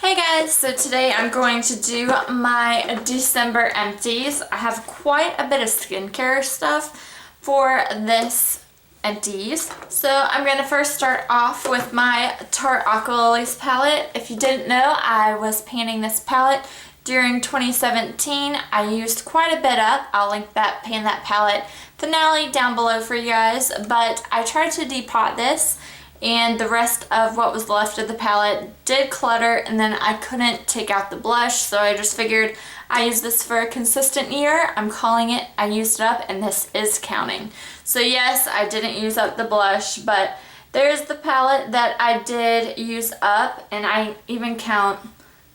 Hey guys, so today I'm going to do my December empties. I have quite a bit of skincare stuff for this empties. So I'm going to first start off with my Tarte Aqualilies palette. If you didn't know, I was panning this palette during 2017. I used quite a bit up. I'll link that pan that palette finale down below for you guys, but I tried to depot this and the rest of what was left of the palette did clutter, and then I couldn't take out the blush, so I just figured I use this for a consistent year. I'm calling it I used it up, and this is counting. So yes, I didn't use up the blush, but there's the palette that I did use up, and I even count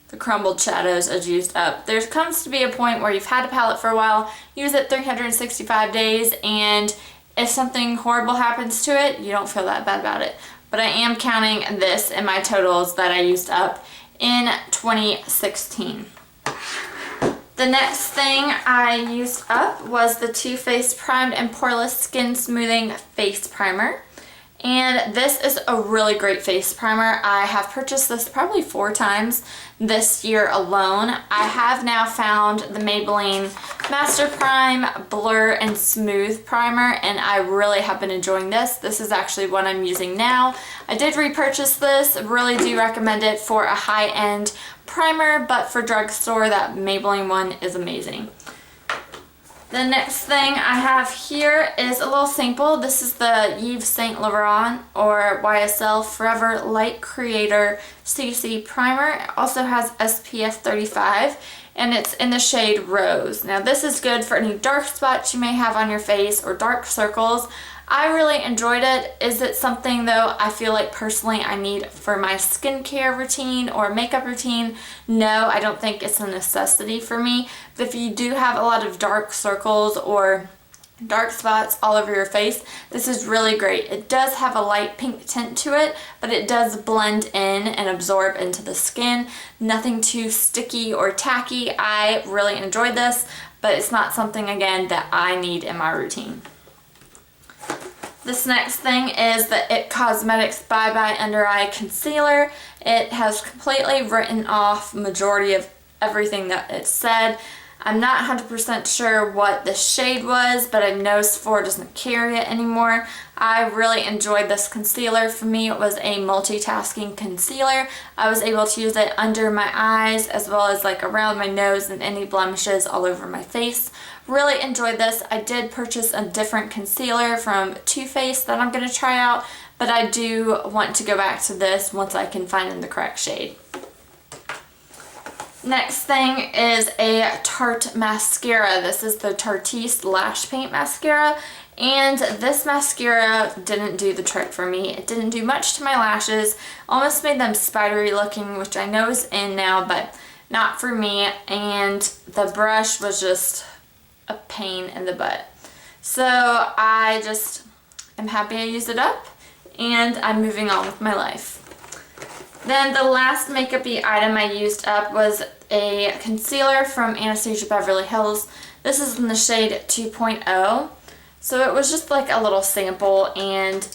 the crumbled shadows as used up. There comes to be a point where you've had a palette for a while, use it 365 days, and if something horrible happens to it, you don't feel that bad about it. But I am counting this in my totals that I used up in 2016. The next thing I used up was the Too Faced Primed and Poreless Skin Smoothing Face Primer. And this is a really great face primer. I have purchased this probably 4 times this year alone. I have now found the Maybelline Master Prime Blur and Smooth Primer, and I really have been enjoying this. This is actually what I'm using now. I did repurchase this. Really do recommend it for a high-end primer, but for drugstore, that Maybelline one is amazing. The next thing I have here is a little sample. This is the Yves Saint Laurent or YSL Forever Light Creator CC Primer. It also has SPF 35 and it's in the shade Rose. Now this is good for any dark spots you may have on your face or dark circles. I really enjoyed it. Is it something though I feel like personally I need for my skincare routine or makeup routine? No, I don't think it's a necessity for me. But if you do have a lot of dark circles or dark spots all over your face, this is really great. It does have a light pink tint to it, but it does blend in and absorb into the skin. Nothing too sticky or tacky. I really enjoyed this, but it's not something again that I need in my routine. This next thing is the IT Cosmetics Bye Bye Under Eye Concealer. It has completely written off majority of everything that it said. I'm not 100% sure what the shade was, but I know Sephora doesn't carry it anymore. I really enjoyed this concealer. For me, it was a multitasking concealer. I was able to use it under my eyes as well as like around my nose and any blemishes all over my face. Really enjoyed this. I did purchase a different concealer from Too Faced that I'm going to try out, but I do want to go back to this once I can find the correct shade. Next thing is a Tarte mascara. This is the Tarteist Lash Paint Mascara, and this mascara didn't do the trick for me. It didn't do much to my lashes. Almost made them spidery looking, which I know is in now, but not for me, and the brush was just a pain in the butt. So I just am happy I used it up, and I'm moving on with my life. Then the last makeup-y item I used up was a concealer from Anastasia Beverly Hills. This is in the shade 2.0. So it was just like a little sample, and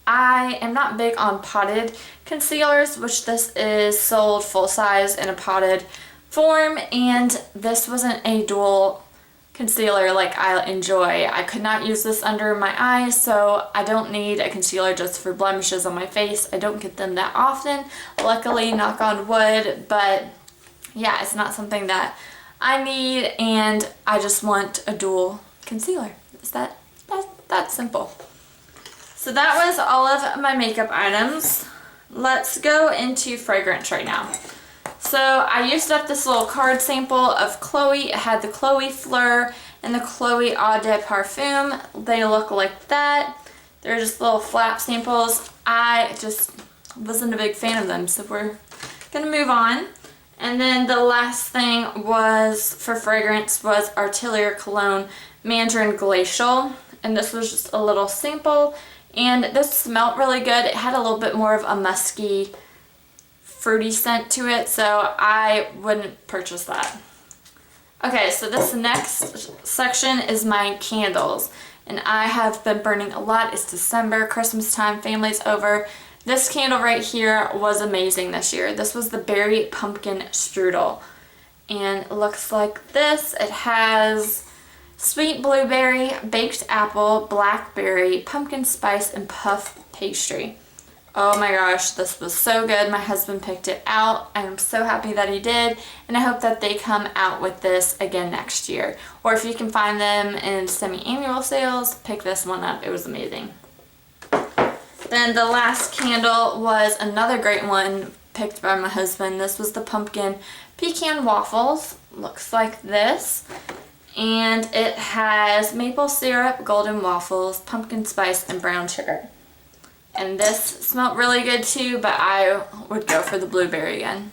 I am not big on potted concealers, which this is sold full size in a potted form, and this wasn't a dual concealer like I enjoy. I could not use this under my eyes, so I don't need a concealer just for blemishes on my face. I don't get them that often, luckily, knock on wood, but yeah, it's not something that I need, and I just want a dual concealer. Is that simple. So that was all of my makeup items. Let's go into fragrance right now. So I used up this little card sample of Chloe. It had the Chloe Fleur and the Chloe Eau de Parfum. They look like that. They're just little flap samples. I just wasn't a big fan of them, so we're gonna move on. And then the last thing was for fragrance was Artelier Cologne Mandarin Glacial, and this was just a little sample, and this smelled really good. It had a little bit more of a musky, fruity scent to it, so I wouldn't purchase that. Okay, so this next section is my candles, and I have been burning a lot. It's December, Christmas time, family's over, This candle right here was amazing this year. This was the Berry Pumpkin Strudel. And it looks like this. It has sweet blueberry, baked apple, blackberry, pumpkin spice, and puff pastry. Oh my gosh, this was so good. My husband picked it out. I'm so happy that he did, and I hope that they come out with this again next year. Or if you can find them in semi-annual sales, pick this one up. It was amazing. Then the last candle was another great one picked by my husband. This was the Pumpkin Pecan Waffles. Looks like this. And it has maple syrup, golden waffles, pumpkin spice, and brown sugar. And this smelled really good too, but I would go for the blueberry again.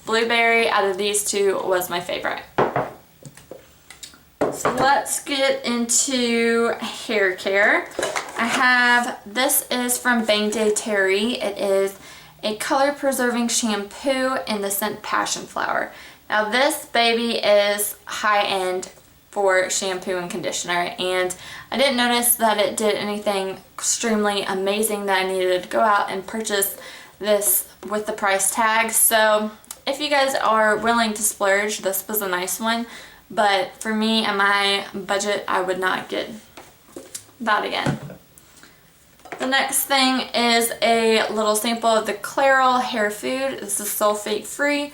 Blueberry out of these two was my favorite. So let's get into hair care. I have, this is from Bain de Terre. It is a color preserving shampoo in the scent Passion Flower. Now this baby is high end for shampoo and conditioner, and I didn't notice that it did anything extremely amazing that I needed to go out and purchase this with the price tag. So if you guys are willing to splurge, this was a nice one, but for me and my budget, I would not get that again. The next thing is a little sample of the Clairol hair food. This is sulfate free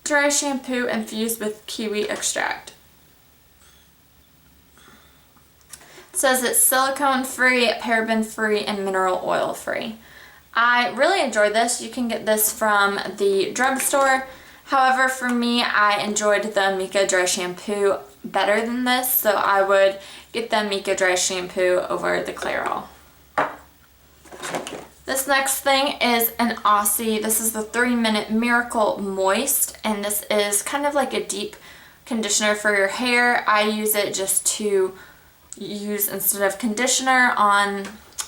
dry shampoo infused with kiwi extract. It says it's silicone free, paraben free, and mineral oil free. I really enjoyed this. You can get this from the drugstore. However, for me, I enjoyed the Mica dry shampoo better than this, so I would get the Mica dry shampoo over the Clairol. This next thing is an Aussie. This is the 3-Minute Miracle Moist, and this is kind of like a deep conditioner for your hair. I use it just to use instead of conditioner on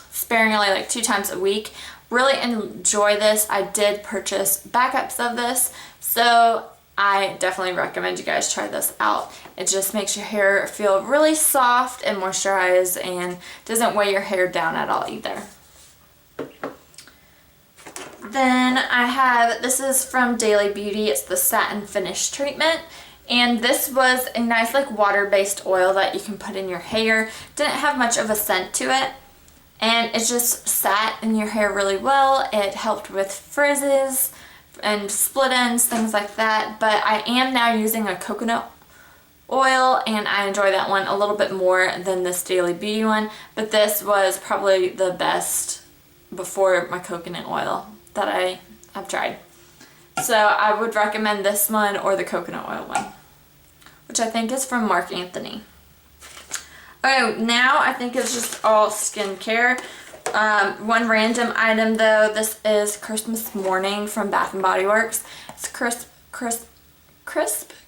sparingly, like 2 times a week. Really enjoy this. I did purchase backups of this, so I definitely recommend you guys try this out. It just makes your hair feel really soft and moisturized and doesn't weigh your hair down at all either. Then I have, this is from Daily Beauty. It's the Satin Finish Treatment. And this was a nice like water-based oil that you can put in your hair. Didn't have much of a scent to it. And it just sat in your hair really well. It helped with frizzes and split ends, things like that. But I am now using a coconut oil, and I enjoy that one a little bit more than this Daily Beauty one. But this was probably the best before my coconut oil that I have tried. So I would recommend this one or the coconut oil one, which I think is from Marc Anthony. Okay, now I think it's just all skincare. One random item though, this is Christmas Morning from Bath and Bodyworks. It's crisp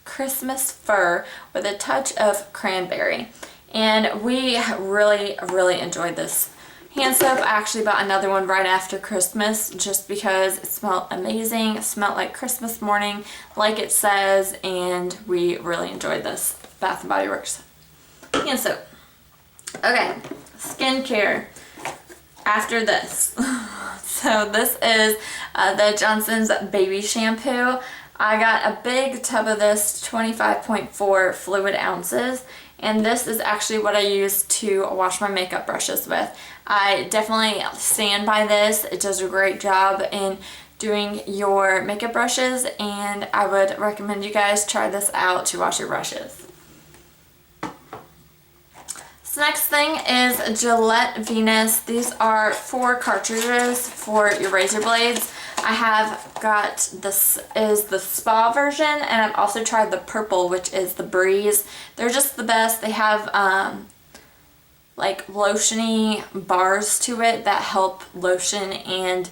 Christmas fir with a touch of cranberry. And we really enjoyed this hand soap. I actually bought another one right after Christmas just because it smelled amazing. It smelled like Christmas morning, like it says, and we really enjoyed this Bath & Body Works hand soap. Okay, skincare after this. So this is the Johnson's Baby Shampoo. I got a big tub of this, 25.4 fluid ounces. And this is actually what I use to wash my makeup brushes with. I definitely stand by this. It does a great job in doing your makeup brushes, and I would recommend you guys try this out to wash your brushes. This next thing is Gillette Venus. These are 4 cartridges for your razor blades. I have got, this is the spa version, and I've also tried the purple, which is the breeze. They're just the best. They have like lotiony bars to it that help lotion and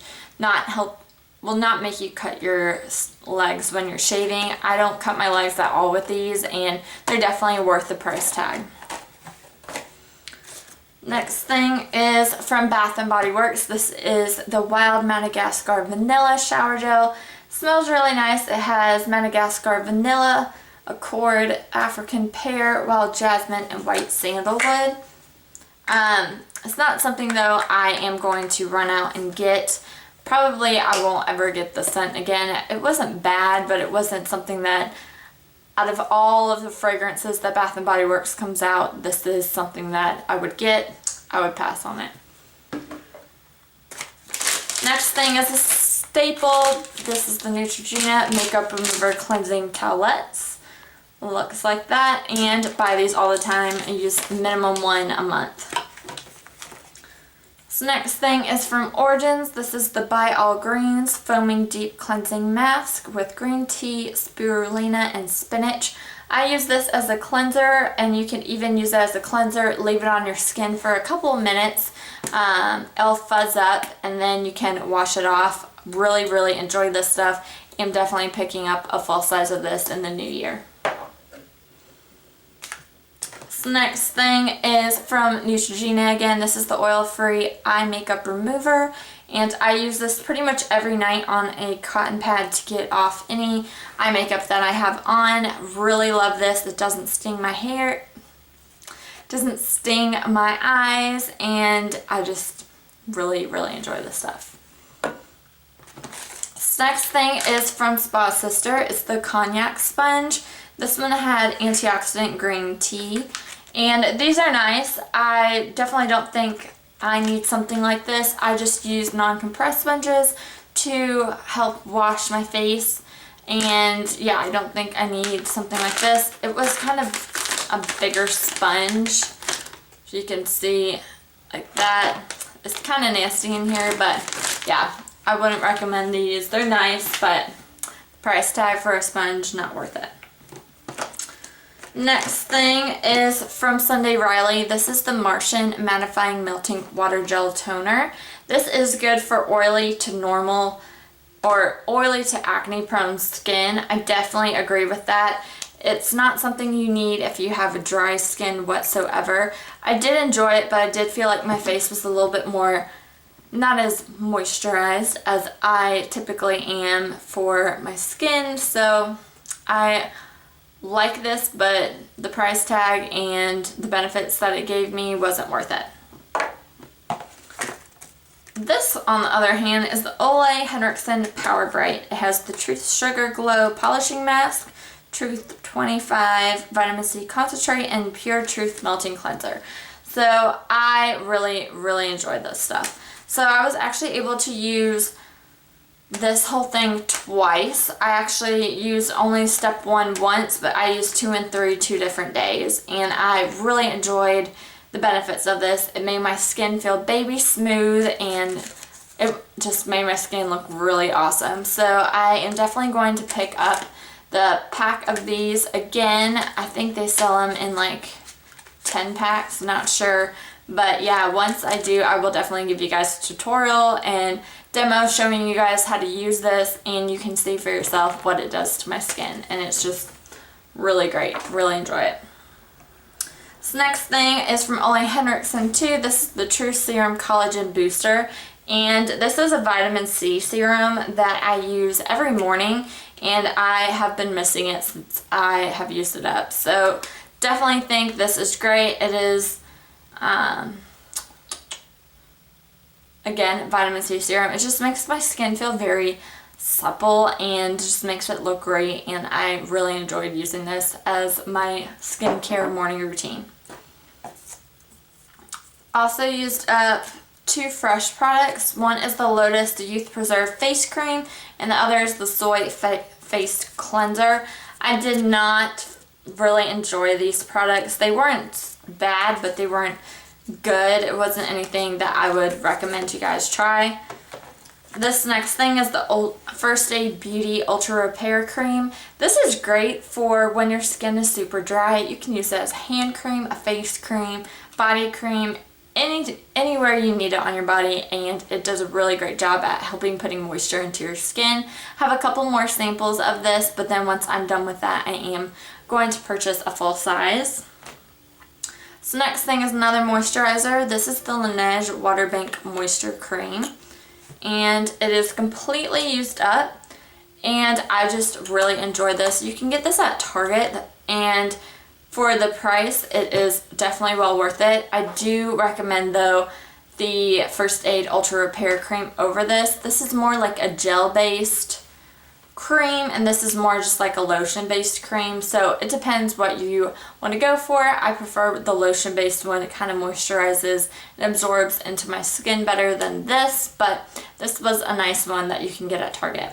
will not make you cut your legs when you're shaving. I don't cut my legs at all with these, and they're definitely worth the price tag. Next thing is from Bath & Body Works. This is the Wild Madagascar Vanilla Shower Gel. Smells really nice. It has Madagascar Vanilla, Accord, African Pear, Wild Jasmine, and White Sandalwood. It's not something though I am going to run out and get probably I won't ever get the scent again. It wasn't bad, but it wasn't something that, out of all of the fragrances that Bath & Body Works comes out, this is something that I would get. I would pass on it. Next thing is a staple. This is the Neutrogena Makeup Remover Cleansing Towelettes. Looks like that, and buy these all the time. I use minimum one a month. So next thing is from Origins. This is the By All Greens Foaming Deep Cleansing Mask with green tea, spirulina, and spinach. I use this as a cleanser, and you can even use it as a cleanser. Leave it on your skin for a couple of minutes. It'll fuzz up, and then you can wash it off. Really, really enjoy this stuff. I'm definitely picking up a full size of this in the new year. So next thing is from Neutrogena again. This is the oil-free eye makeup remover, and I use this pretty much every night on a cotton pad to get off any eye makeup that I have on. Really love this. It doesn't sting my hair, doesn't sting my eyes, and I just really, really enjoy this stuff. This next thing is from Spa Sister. It's the Konjac sponge. This one had antioxidant green tea, and these are nice. I definitely don't think I need something like this. I just use non-compressed sponges to help wash my face, and yeah, I don't think I need something like this. It was kind of a bigger sponge, as you can see, like that. It's kind of nasty in here, but yeah, I wouldn't recommend these. They're nice, but the price tag for a sponge, not worth it. Next thing is from Sunday Riley. This is the Martian Mattifying Melting Water Gel Toner. This is good for oily to normal or oily to acne prone skin. I definitely agree with that. It's not something you need if you have a dry skin whatsoever. I did enjoy it, but I did feel like my face was a little bit more, not as moisturized as I typically am for my skin. So I like this, but the price tag and the benefits that it gave me wasn't worth it. This, on the other hand, is the Olay Henriksen Power Bright. It has the Truth Sugar Glow Polishing Mask, Truth 25 Vitamin C Concentrate, and Pure Truth Melting Cleanser. So I really, really enjoyed this stuff. So I was actually able to use this whole thing twice. I actually used only step 1 once, but I used 2 and 3 2 different days, and I really enjoyed the benefits of this. It made my skin feel baby smooth, and it just made my skin look really awesome. So I am definitely going to pick up the pack of these again. I think they sell them in like 10 packs, not sure. But yeah, once I do, I will definitely give you guys a tutorial and demo showing you guys how to use this, and you can see for yourself what it does to my skin, and it's just really great. Really enjoy it. So next thing is from Ole Henriksen too. This is the True Serum Collagen Booster, and this is a vitamin C serum that I use every morning, and I have been missing it since I have used it up. So definitely think this is great. It is again, vitamin C serum. It just makes my skin feel very supple and just makes it look great, and I really enjoyed using this as my skincare morning routine. Also used up 2 fresh products. One is the Lotus Youth Preserve Face Cream, and the other is the Soy Face Cleanser. I did not really enjoy these products. They weren't bad, but they weren't good. It wasn't anything that I would recommend you guys try. This next thing is the First Aid Beauty Ultra Repair Cream. This is great for when your skin is super dry. You can use it as hand cream, a face cream, body cream, anywhere you need it on your body, and it does a really great job at helping putting moisture into your skin. I have a couple more samples of this, but then once I'm done with that, I am going to purchase a full size. So next thing is another moisturizer. This is the Laneige Water Bank Moisture Cream, and it is completely used up, and I just really enjoy this. You can get this at Target, and for the price, it is definitely well worth it. I do recommend, though, the First Aid Ultra Repair Cream over this. This is more like a gel-based cream, and this is more just like a lotion-based cream, so it depends what you want to go for. I prefer the lotion-based one. It kind of moisturizes and absorbs into my skin better than this, but this was a nice one that you can get at Target.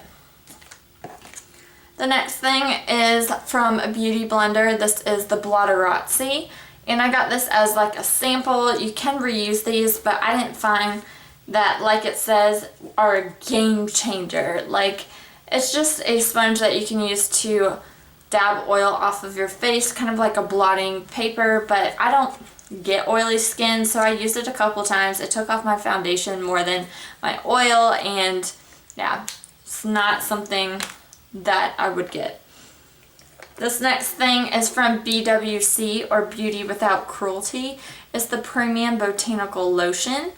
The next thing is from a beauty blender. This is the Blotterazzi, and I got this as like a sample. You can reuse these, but I didn't find that, like it says, are a game changer. Like, it's just a sponge that you can use to dab oil off of your face, kind of like a blotting paper, but I don't get oily skin, so I used it a couple times. It took off my foundation more than my oil, and yeah, it's not something that I would get. This next thing is from BWC, or Beauty Without Cruelty. It's the Premium Botanical Lotion.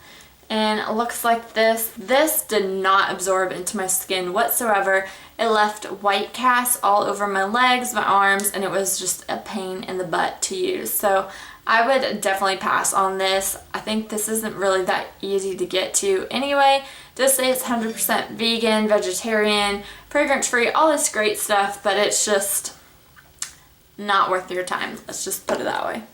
And it looks like this. This did not absorb into my skin whatsoever. It left white casts all over my legs, my arms, and it was just a pain in the butt to use. So I would definitely pass on this. I think this isn't really that easy to get to anyway. Just say it's 100% vegan, vegetarian, fragrance-free, all this great stuff, but it's just not worth your time. Let's just put it that way.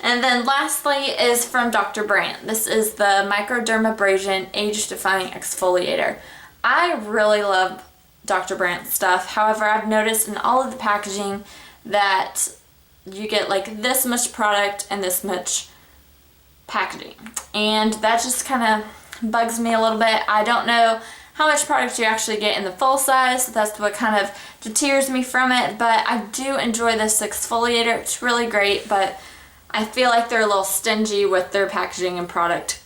And then lastly is from Dr. Brandt. This is the Microdermabrasion Age Defying Exfoliator. I really love Dr. Brandt stuff. However, I've noticed in all of the packaging that you get like this much product and this much packaging. And that just kind of bugs me a little bit. I don't know how much product you actually get in the full size, so that's what kind of deters me from it. But I do enjoy this exfoliator. It's really great, but I feel like they're a little stingy with their packaging and product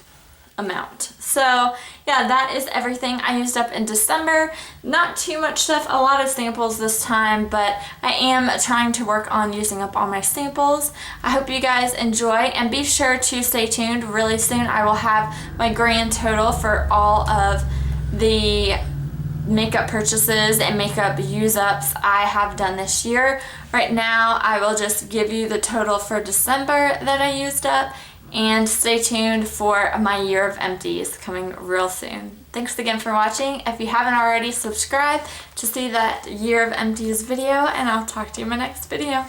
amount. So yeah, that is everything I used up in December. Not too much stuff, a lot of samples this time, but I am trying to work on using up all my samples. I hope you guys enjoy, and be sure to stay tuned. Really soon I will have my grand total for all of the makeup purchases and makeup use-ups I have done this year. Right now I will just give you the total for December that I used up, and stay tuned for my year of empties coming real soon. Thanks again for watching. If you haven't already, subscribe to see that year of empties video, and I'll talk to you in my next video.